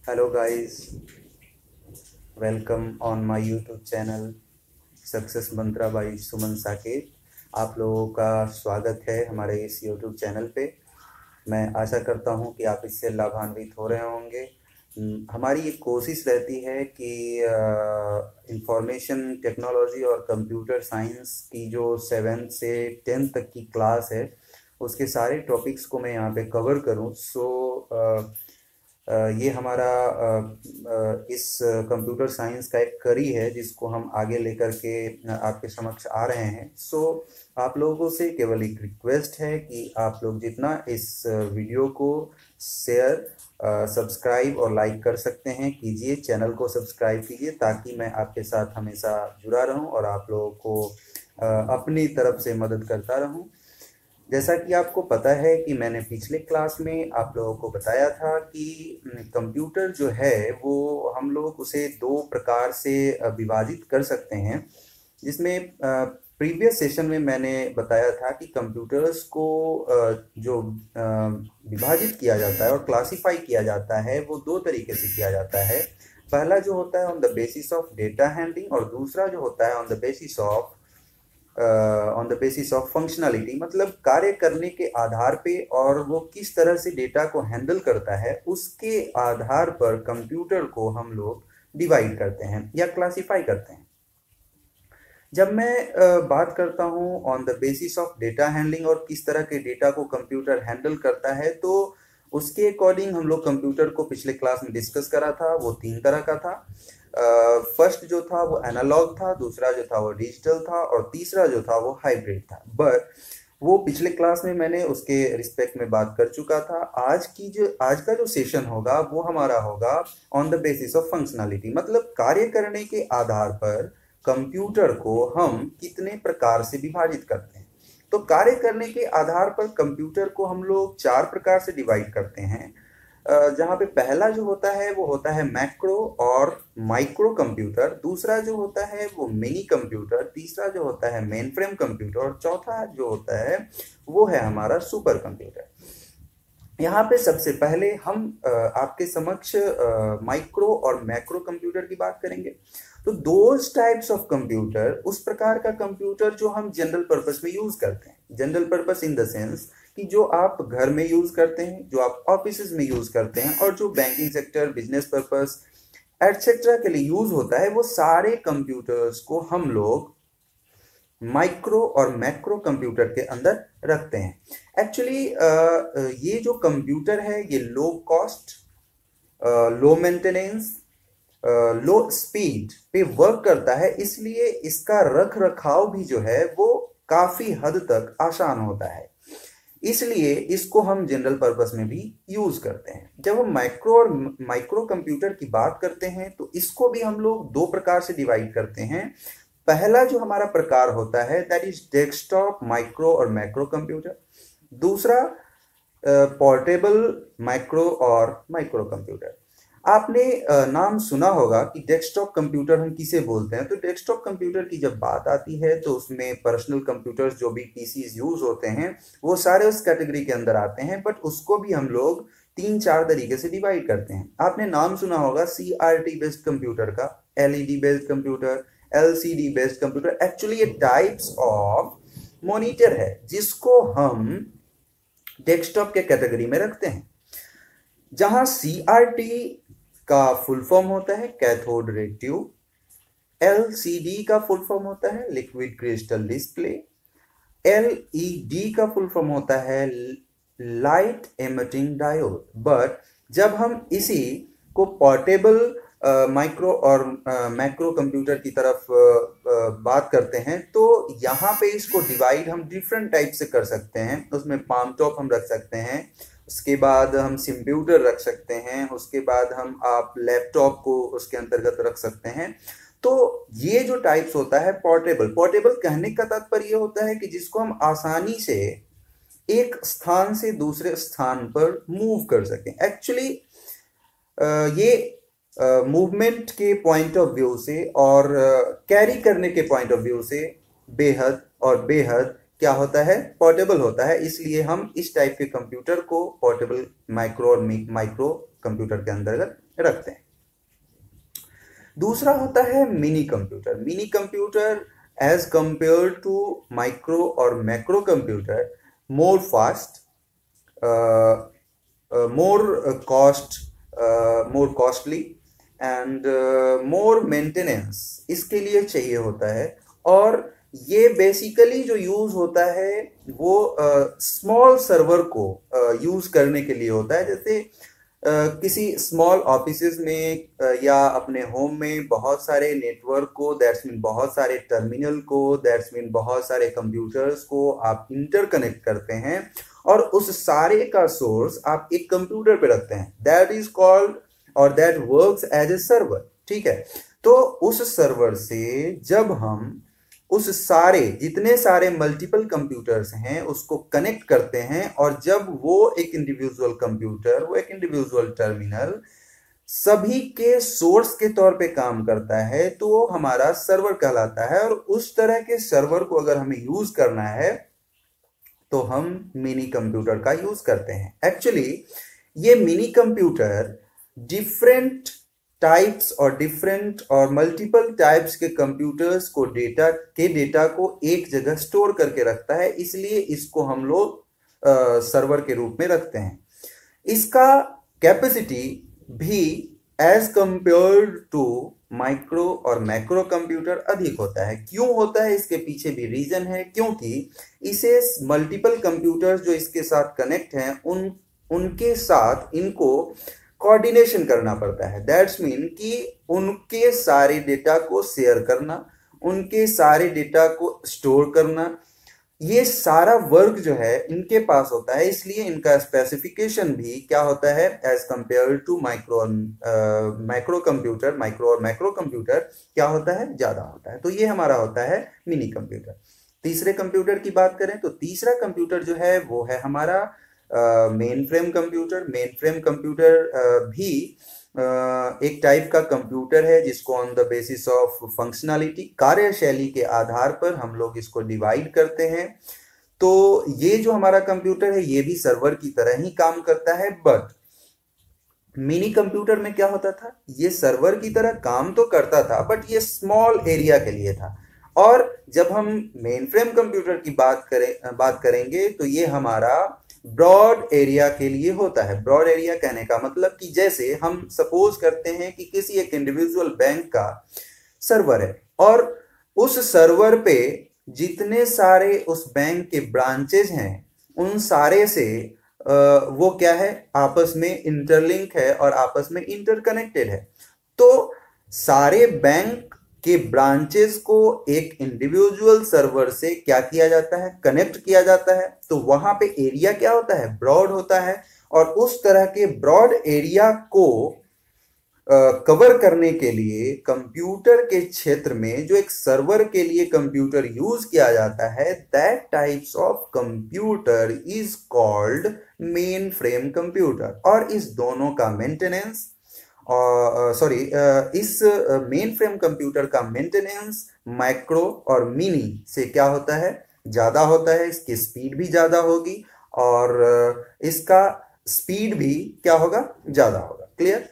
Hello guys, welcome on my YouTube channel success mantra by Suman Saket. आप लोगों का स्वागत है हमारे इस YouTube चैनल पे। मैं आशा करता हूँ कि आप इससे लाभान्वित हो रहे होंगे। हमारी एक कोशिश रहती है कि इंफॉर्मेशन टेक्नोलॉजी और कंप्यूटर साइंस की जो 7 से 10 तक की क्लास है उसके सारे टॉपिक्स को मैं यहाँ पे कवर करूँ। ये हमारा इस कंप्यूटर साइंस का एक कड़ी है जिसको हम आगे लेकर के आपके समक्ष आ रहे हैं। आप लोगों से केवल एक रिक्वेस्ट है कि आप लोग जितना इस वीडियो को शेयर, सब्सक्राइब और लाइक कर सकते हैं कीजिए। चैनल को सब्सक्राइब कीजिए ताकि मैं आपके साथ हमेशा जुड़ा रहूं और आप लोगों को अपनी तरफ से मदद करता रहूं। जैसा कि आपको पता है कि मैंने पिछले क्लास में आप लोगों को बताया था कि कंप्यूटर जो है वो हम लोग उसे 2 प्रकार से विभाजित कर सकते हैं। जिसमें प्रीवियस सेशन में मैंने बताया था कि कंप्यूटर्स को जो विभाजित किया जाता है और क्लासिफाई किया जाता है वो 2 तरीके से किया जाता है। पहला जो होता है on the basis of data handling और दूसरा जो होता है on the basis of functionality, मतलब कार्य करने के आधार पे और वो किस तरह से डेटा को हैंडल करता है उसके आधार पर कंप्यूटर को हम लोग डिवाइड करते हैं या क्लासिफाई करते हैं। जब मैं बात करता हूँ on the basis of data handling और किस तरह के डेटा को कंप्यूटर हैंडल करता है, तो उसके अकॉर्डिंग हम लोग कंप्यूटर को पिछले क्लास में डिस्कस करा था। वो 3 तरह का था। फर्स्ट जो था वो एनालॉग था, दूसरा जो था वो डिजिटल था और तीसरा जो था वो हाइब्रिड था। बट वो पिछले क्लास में मैंने उसके रिस्पेक्ट में बात कर चुका था। आज का जो सेशन होगा वो हमारा होगा on the basis of functionality, मतलब कार्य करने के आधार पर कंप्यूटर को हम कितने प्रकार से विभाजित करते हैं। तो कार्य करने के आधार पर कंप्यूटर को हम लोग 4 प्रकार से डिवाइड करते हैं। जहाँ पे पहला जो होता है वो होता है मैक्रो और माइक्रो कंप्यूटर, दूसरा जो होता है वो मिनी कंप्यूटर, तीसरा जो होता है मेन फ्रेम कंप्यूटर और चौथा जो होता है वो है हमारा सुपर कंप्यूटर। यहाँ पे सबसे पहले हम आपके समक्ष माइक्रो और मैक्रो कंप्यूटर की बात करेंगे। तो दोज टाइप्स ऑफ कंप्यूटर, उस प्रकार का कंप्यूटर जो हम जनरल पर्पस में यूज करते हैं। General purpose in the sense कि जो आप घर में यूज करते हैं, जो आप ऑफिस में यूज करते हैं और जो banking sector, business purpose etcetera के लिए यूज होता है, वो सारे कंप्यूटर्स को हम लोग माइक्रो और मैक्रो कंप्यूटर के अंदर रखते हैं। एक्चुअली ये जो कंप्यूटर है ये लो कॉस्ट, लो मेंटेनेंस, लो स्पीड पे वर्क करता है, इसलिए इसका रख रखाव भी जो है वो काफी हद तक आसान होता है। इसलिए इसको हम जनरल पर्पस में भी यूज करते हैं। जब हम माइक्रो और माइक्रो कंप्यूटर की बात करते हैं तो इसको भी हम लोग 2 प्रकार से डिवाइड करते हैं। पहला जो हमारा प्रकार होता है दैट इज डेस्कटॉप माइक्रो और मैक्रो कंप्यूटर, दूसरा पोर्टेबल माइक्रो और माइक्रो कंप्यूटर। आपने नाम सुना होगा कि डेस्कटॉप कंप्यूटर हम किसे बोलते हैं। तो डेस्कटॉप कंप्यूटर की जब बात आती है तो उसमें पर्सनल कंप्यूटर्स जो भी पीसीज यूज होते हैं वो सारे उस कैटेगरी के अंदर आते हैं, बट उसको भी हम लोग 3-4 तरीके से डिवाइड करते हैं। आपने नाम सुना होगा CRT बेस्ड कंप्यूटर का, LED based computer, LCD based computer. Actually ये टाइप्स ऑफ मॉनिटर है जिसको हम डेस्कटॉप के कैटेगरी में रखते हैं। जहां CRT का फुल फॉर्म होता है कैथोड रे ट्यूब, LCD का फुल फॉर्म होता है लिक्विड क्रिस्टल डिस्प्ले, LED का फुल फॉर्म होता है लाइट एमिटिंग डायोड। बट जब हम इसी को पोर्टेबल माइक्रो और मैक्रो कंप्यूटर की तरफ बात करते हैं तो यहाँ पे इसको डिवाइड हम डिफरेंट टाइप से कर सकते हैं। उसमें पाम टॉप हम रख सकते हैं, उसके बाद हम कंप्यूटर रख सकते हैं, उसके बाद हम आप लैपटॉप को उसके अंतर्गत रख सकते हैं। तो ये जो टाइप्स होता है पोर्टेबल कहने का तात्पर्य होता है कि जिसको हम आसानी से एक स्थान से दूसरे स्थान पर मूव कर सकें। एक्चुअली ये मूवमेंट के पॉइंट ऑफ व्यू से और कैरी करने के पॉइंट ऑफ व्यू से बेहद क्या होता है, पोर्टेबल होता है। इसलिए हम इस टाइप के कंप्यूटर को पोर्टेबल माइक्रो और माइक्रो कंप्यूटर के अंतर्गत रखते हैं। दूसरा होता है mini computer. Mini computer as compare to micro और macro computer more fast, more costly and more maintenance इसके लिए चाहिए होता है। और ये बेसिकली जो यूज होता है वो स्मॉल सर्वर को यूज करने के लिए होता है। जैसे किसी स्मॉल ऑफिसेज में या अपने होम में बहुत सारे नेटवर्क को, दैट्स मीन बहुत सारे टर्मिनल को, दैट्स मीन बहुत सारे कंप्यूटर्स को आप इंटरकनेक्ट करते हैं और उस सारे का सोर्स आप एक कंप्यूटर पे रखते हैं। दैट इज कॉल्ड और that works as a server. ठीक है, तो उस सर्वर से जब हम उस सारे जितने सारे मल्टीपल कंप्यूटर्स हैं उसको कनेक्ट करते हैं और जब वो एक इंडिविजुअल कंप्यूटर, वो एक इंडिविजुअल टर्मिनल सभी के सोर्स के तौर पे काम करता है तो वो हमारा सर्वर कहलाता है। और उस तरह के सर्वर को अगर हमें यूज करना है तो हम मिनी कंप्यूटर का यूज करते हैं। एक्चुअली ये मिनी कंप्यूटर डिफरेंट टाइप्स और डिफरेंट और मल्टीपल टाइप्स के कंप्यूटर्स को डेटा को एक जगह स्टोर करके रखता है, इसलिए इसको हम लोग सर्वर के रूप में रखते हैं। इसका कैपेसिटी भी एज कंपेयर टू माइक्रो और मैक्रो कंप्यूटर अधिक होता है। क्यों होता है इसके पीछे भी रीजन है, क्योंकि इसे मल्टीपल कंप्यूटर्स जो इसके साथ कनेक्ट हैं उनके साथ इनको कोऑर्डिनेशन करना पड़ता है। दैट्स मीन कि उनके सारे डेटा को शेयर करना, उनके सारे डेटा को स्टोर करना, ये सारा वर्क जो है इनके पास होता है। इसलिए इनका स्पेसिफिकेशन भी क्या होता है एज कंपेयर टू माइक्रो और मैक्रो कंप्यूटर क्या होता है, ज्यादा होता है। तो ये हमारा होता है मिनी कंप्यूटर। तीसरे कंप्यूटर की बात करें तो तीसरा कंप्यूटर जो है वो है हमारा main frame computer. Main frame computer भी एक टाइप का कंप्यूटर है जिसको on the basis of functionality, कार्यशैली के आधार पर हम लोग इसको डिवाइड करते हैं। तो ये जो हमारा कंप्यूटर है ये भी सर्वर की तरह ही काम करता है, बट मिनी कंप्यूटर में क्या होता था, ये सर्वर की तरह काम तो करता था बट ये स्मॉल एरिया के लिए था। और जब हम मेन फ्रेम कंप्यूटर की बात करेंगे तो ये हमारा ब्रॉड एरिया के लिए होता है। ब्रॉड एरिया कहने का मतलब कि जैसे हम सपोज करते हैं कि किसी एक इंडिविजुअल बैंक का सर्वर है और उस सर्वर पे जितने सारे उस बैंक के ब्रांचेज हैं उन सारे से वो क्या है, आपस में इंटरलिंक है और आपस में इंटरकनेक्टेड है। तो सारे बैंक कि ब्रांचेस को एक इंडिविजुअल सर्वर से क्या किया जाता है, कनेक्ट किया जाता है। तो वहां पे एरिया क्या होता है, ब्रॉड होता है। और उस तरह के ब्रॉड एरिया को कवर करने के लिए कंप्यूटर के क्षेत्र में जो एक सर्वर के लिए कंप्यूटर यूज किया जाता है, that types of computer is called main frame computer. और इस दोनों का मेंटेनेंस इस मेन फ्रेम कंप्यूटर का मेंटेनेंस माइक्रो और मिनी से क्या होता है, ज्यादा होता है। इसकी स्पीड भी ज्यादा होगी और इसका स्पीड भी क्या होगा, ज्यादा होगा। क्लियर।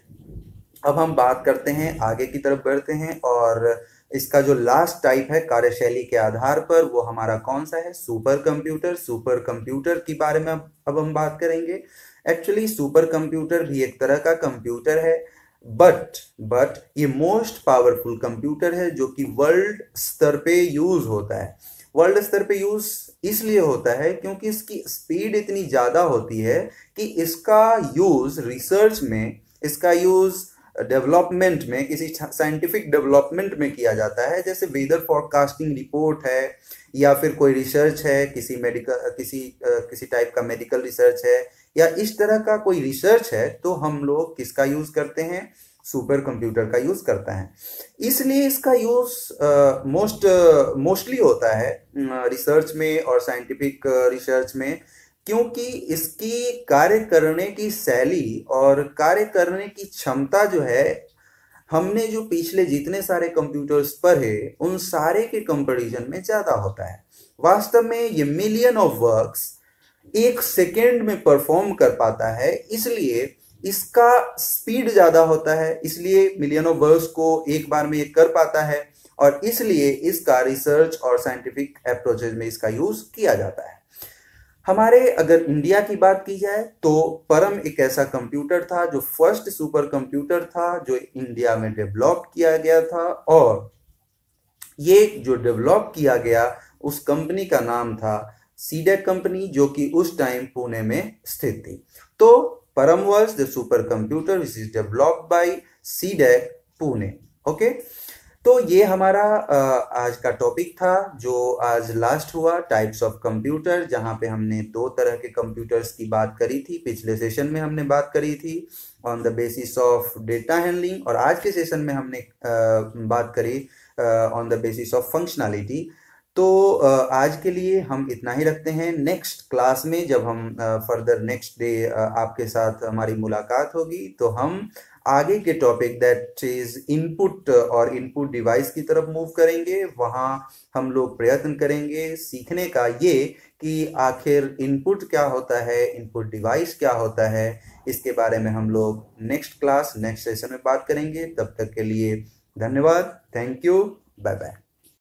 अब हम बात करते हैं, आगे की तरफ बढ़ते हैं और इसका जो लास्ट टाइप है कार्यशैली के आधार पर वो हमारा कौन सा है, सुपर कंप्यूटर। सुपर कंप्यूटर के बारे में अब हम बात करेंगे। एक्चुअली सुपर कंप्यूटर भी एक तरह का कंप्यूटर है बट ये मोस्ट पावरफुल कंप्यूटर है जो कि वर्ल्ड स्तर पे यूज होता है। वर्ल्ड स्तर पे यूज इसलिए होता है क्योंकि इसकी स्पीड इतनी ज्यादा होती है कि इसका यूज रिसर्च में, इसका यूज डेवलपमेंट में, किसी साइंटिफिक डेवलपमेंट में किया जाता है। जैसे वेदर फॉरकास्टिंग रिपोर्ट है या फिर कोई रिसर्च है, किसी टाइप का मेडिकल रिसर्च है या इस तरह का कोई रिसर्च है, तो हम लोग किसका यूज करते हैं, सुपर कंप्यूटर का यूज करता है। इसलिए इसका यूज मोस्टली होता है रिसर्च में और साइंटिफिक रिसर्च में, क्योंकि इसकी कार्य करने की शैली और कार्य करने की क्षमता जो है, हमने जो पिछले जितने सारे कंप्यूटर्स पढ़े उन सारे के कंपैरिजन में ज्यादा होता है। वास्तव में ये मिलियन ऑफ वर्क्स एक सेकेंड में परफॉर्म कर पाता है। इसलिए इसका स्पीड ज़्यादा होता है, इसलिए मिलियन ऑफ वर्ड्स को एक बार में ये कर पाता है, और इसलिए इसका रिसर्च और साइंटिफिक अप्रोचेज में इसका यूज़ किया जाता है। हमारे अगर इंडिया की बात की जाए तो परम एक ऐसा कंप्यूटर था जो फर्स्ट सुपर कंप्यूटर था जो इंडिया में डेवलप किया गया था, और ये जो डेवलप किया गया उस कंपनी का नाम था सीडेक कंपनी, जो कि उस टाइम पुणे में स्थित थी। तो परम was the super computer which is developed by CDAC Pune. Okay, तो ये हमारा आज का टॉपिक था जो आज लास्ट हुआ, टाइप्स ऑफ कंप्यूटर, जहाँ पे हमने दो तरह के कंप्यूटर्स की बात करी थी। पिछले सेशन में हमने बात करी थी on the basis of data handling, और आज के सेशन में हमने बात करी on the basis of functionality. तो आज के लिए हम इतना ही रखते हैं। नेक्स्ट क्लास में जब हम फर्दर नेक्स्ट डे आपके साथ हमारी मुलाकात होगी, तो हम आगे के टॉपिक दैट इज इनपुट और इनपुट डिवाइस की तरफ मूव करेंगे। वहाँ हम लोग प्रयत्न करेंगे सीखने का ये कि आखिर इनपुट क्या होता है, इनपुट डिवाइस क्या होता है। इसके बारे में हम लोग नेक्स्ट क्लास नेक्स्ट सेशन में बात करेंगे। तब तक के लिए धन्यवाद, थैंक यू, बाय बाय।